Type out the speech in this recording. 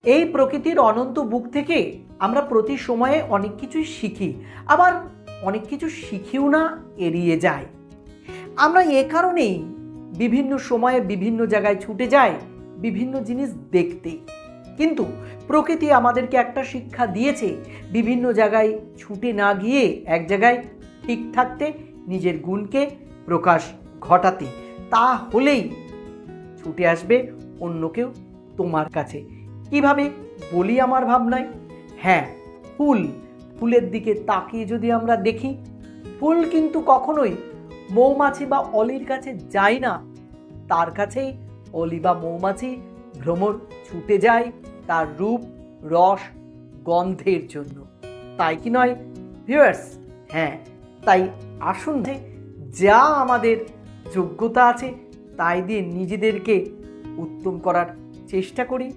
এই প্রকৃতির অনন্ত বুক থেকে আমরা প্রতি সময়ে অনেক কিছুই শিখি, আবার অনেক কিছু শিখিও না, এড়িয়ে যাই। আমরা এ কারণেই বিভিন্ন সময়ে বিভিন্ন জায়গায় ছুটে যাই বিভিন্ন জিনিস দেখতে। কিন্তু প্রকৃতি আমাদেরকে একটা শিক্ষা দিয়েছে, বিভিন্ন জায়গায় ছুটে না গিয়ে এক জায়গায় ঠিক থাকতে, নিজের গুণকে প্রকাশ ঘটাতে। তাহলেই ছুটে আসবে অন্য কেউ তোমার কাছে। কিভাবে বলি আমার ভাবনায়? হ্যাঁ, ফুলের দিকে তাকিয়ে যদি আমরা দেখি, ফুল কিন্তু কখনোই মৌমাছি বা অলির কাছে যায় না, তার কাছেই অলি বা মৌমাছি ভ্রমর ছুটে যায় তার রূপ, রস, গন্ধের জন্য। তাই কি নয় ভিউয়ার্স? হ্যাঁ, তাই আসুন যা আমাদের যোগ্যতা আছে তাই দিয়ে নিজেদেরকে উত্তম করার চেষ্টা করি।